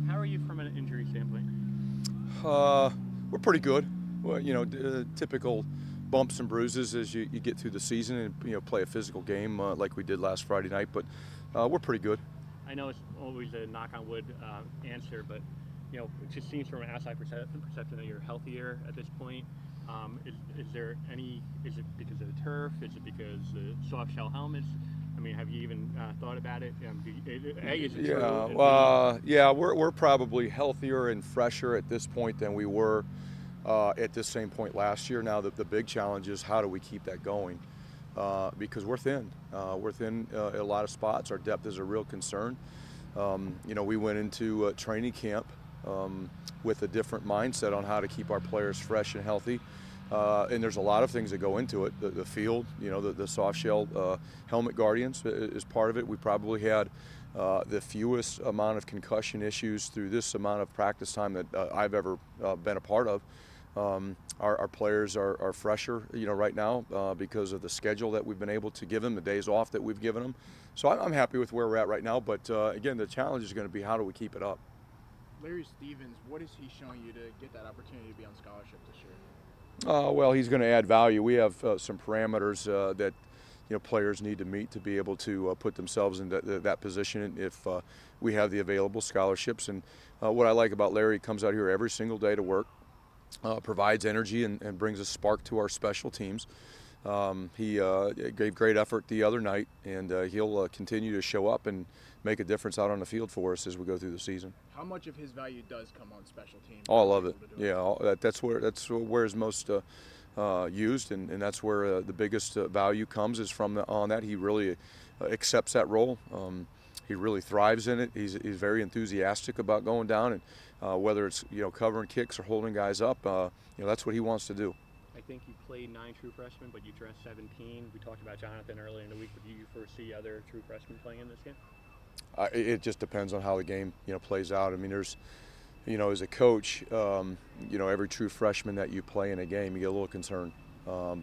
How are you from an injury standpoint? We're pretty good. Well, typical bumps and bruises as you get through the season and play a physical game like we did last Friday night. But we're pretty good. I know it's always a knock on wood answer, but it just seems from an outside perception that you're healthier at this point. Is there any? Is it because of the turf? Is it because the soft shell helmets? I mean, have you even thought about it? A, is it true? Yeah. We're probably healthier and fresher at this point than we were at this same point last year. Now the big challenge is how do we keep that going? Because we're thin. We're thin at a lot of spots. Our depth is a real concern. We went into training camp with a different mindset on how to keep our players fresh and healthy. And there's a lot of things that go into it. The field, the soft shell helmet guardians is part of it. We probably had the fewest amount of concussion issues through this amount of practice time that I've ever been a part of. Our players are fresher, right now because of the schedule that we've been able to give them, the days off that we've given them. So I'm happy with where we're at right now. But again, the challenge is going to be how do we keep it up. Larry Stevens, what is he showing you to get that opportunity to be on scholarship this year? Well, he's going to add value. We have some parameters that players need to meet to be able to put themselves in that position if we have the available scholarships. And what I like about Larry, he comes out here every single day to work, provides energy and brings a spark to our special teams. He gave great effort the other night, and he'll continue to show up and make a difference out on the field for us as we go through the season. How much of his value does come on special teams? All of it. Yeah, that's where it's most used, and that's where the biggest value comes is from on that. He really accepts that role. He really thrives in it. He's very enthusiastic about going down, and whether it's covering kicks or holding guys up, that's what he wants to do. I think you played 9 true freshmen, but you dressed 17. We talked about Jonathan earlier in the week. But do you foresee other true freshmen playing in this game? It just depends on how the game plays out. I mean, there's as a coach, every true freshman that you play in a game, you get a little concerned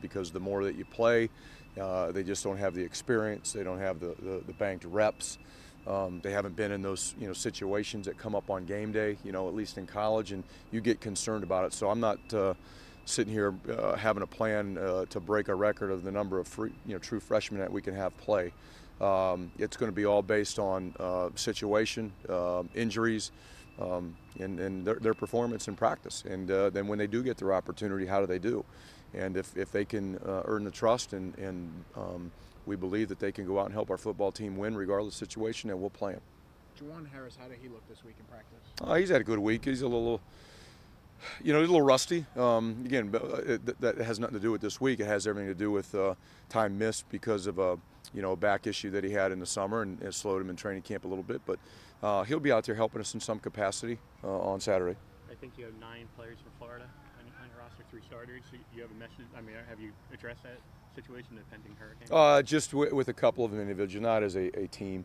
because the more that you play, they just don't have the experience. They don't have the banked reps. They haven't been in those situations that come up on game day, at least in college, and you get concerned about it. So I'm not sitting here having a plan to break a record of the number of true freshmen that we can have play. It's going to be all based on situation, injuries, and their performance in practice. And then when they do get their opportunity, how do they do? And if they can earn the trust and we believe that they can go out and help our football team win regardless of the situation, then we'll play them. Juwan Harris, how did he look this week in practice? He's had a good week. He's a little rusty. Again, that has nothing to do with this week. It has everything to do with time missed because of a back issue that he had in the summer, and it slowed him in training camp a little bit. But he'll be out there helping us in some capacity on Saturday. I think you have 9 players from Florida on your roster, 3 starters. So you have a message. I mean, have you addressed that situation, the pending hurricane? Just with a couple of individuals, not as a team.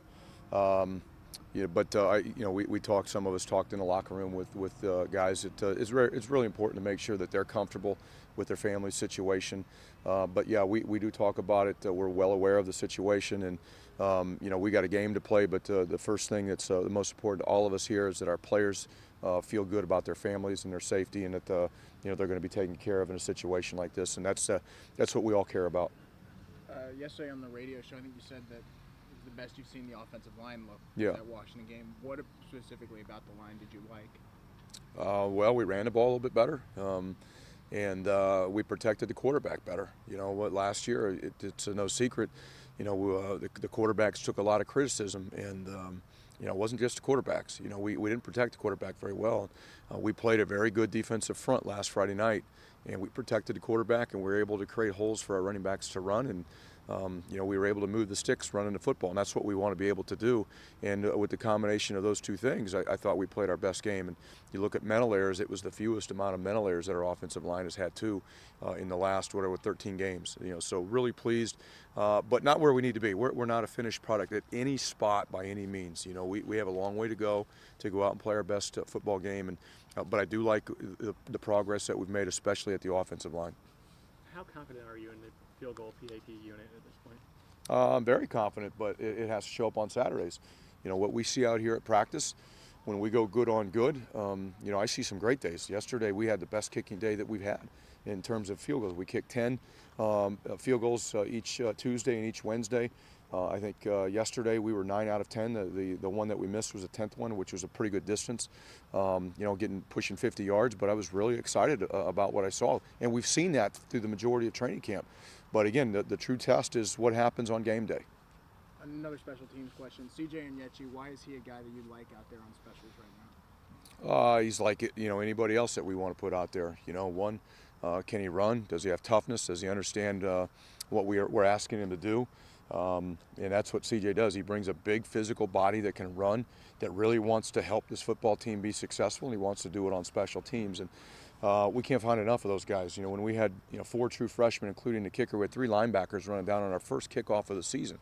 We talked. Some of us talked in the locker room with guys. It's really important to make sure that they're comfortable with their family situation. But yeah, we do talk about it. We're well aware of the situation, and we got a game to play. But the first thing that's the most important to all of us here is that our players feel good about their families and their safety, and that they're going to be taken care of in a situation like this. And that's what we all care about. Yesterday on the radio show, I think you said that the best you've seen the offensive line look in that Washington game. What specifically about the line did you like? Well, we ran the ball a little bit better, and we protected the quarterback better. Last year, it's no secret, the quarterbacks took a lot of criticism, and it wasn't just the quarterbacks. We didn't protect the quarterback very well. We played a very good defensive front last Friday night, and we protected the quarterback, and we were able to create holes for our running backs to run, and we were able to move the sticks running the football, and that's what we want to be able to do. And with the combination of those two things, I thought we played our best game. And you look at mental errors, it was the fewest amount of mental errors that our offensive line has had too in the last 13 games. So really pleased, but not where we need to be. We're not a finished product at any spot by any means. We have a long way to go out and play our best football game. And but I do like the progress that we've made, especially at the offensive line. How confident are you in the field goal PAT unit at this point? I'm very confident, but it has to show up on Saturdays. What we see out here at practice, when we go good on good, you know, I see some great days. Yesterday we had the best kicking day that we've had in terms of field goals. We kicked 10 field goals each Tuesday and each Wednesday. I think yesterday we were 9 out of 10. The one that we missed was the 10th one, which was a pretty good distance, you know, pushing 50 yards. But I was really excited about what I saw. And we've seen that through the majority of training camp. But again, the true test is what happens on game day. Another special teams question. CJ Onyechi, why is he a guy that you like out there on specials right now? He's like, you know, anybody else that we want to put out there. You know, one, can he run? Does he have toughness? Does he understand what we're asking him to do? And that's what CJ does. He brings a big physical body that can run, that really wants to help this football team be successful, and he wants to do it on special teams. And we can't find enough of those guys. You know, when we had 4 true freshmen, including the kicker, we had 3 linebackers running down on our first kickoff of the season.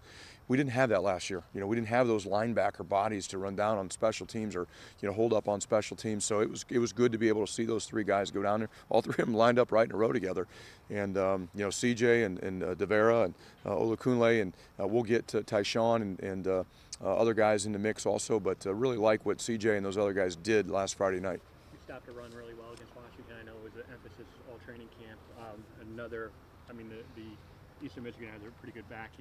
We didn't have that last year. You know, we didn't have those linebacker bodies to run down on special teams or, you know, hold up on special teams. So it was good to be able to see those 3 guys go down there. All 3 of them lined up right in a row together. And you know, CJ and Devera and Olakunle, and we'll get to Tyshawn and other guys in the mix also. But really like what CJ and those other guys did last Friday night. You stopped to run really well against Washington. I know it was an emphasis all training camp. The Eastern Michigan has a pretty good back,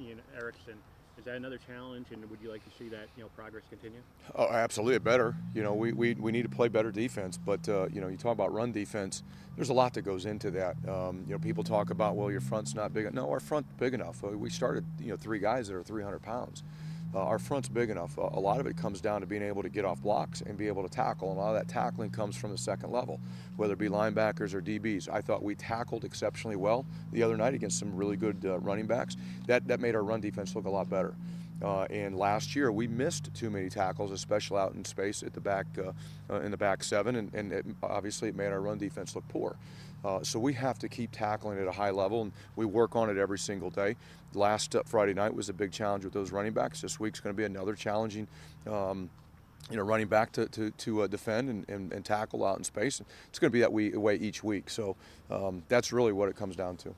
Ian Erickson. Is that another challenge, and would you like to see that progress continue? Oh, absolutely, better. You know, we need to play better defense, but you know, you talk about run defense. There's a lot that goes into that. You know, people talk about, well, your front's not big. No, our front's big enough. We started 3 guys that are 300 pounds. Our front's big enough. A lot of it comes down to being able to get off blocks and be able to tackle. And a lot of that tackling comes from the second level, whether it be linebackers or DBs. I thought we tackled exceptionally well the other night against some really good running backs. That made our run defense look a lot better. And last year we missed too many tackles, especially out in space at the back, in the back 7, and obviously it made our run defense look poor. So we have to keep tackling at a high level, and we work on it every single day. Last Friday night was a big challenge with those running backs. This week's going to be another challenging, running back to defend and tackle out in space. It's going to be that way each week. So that's really what it comes down to.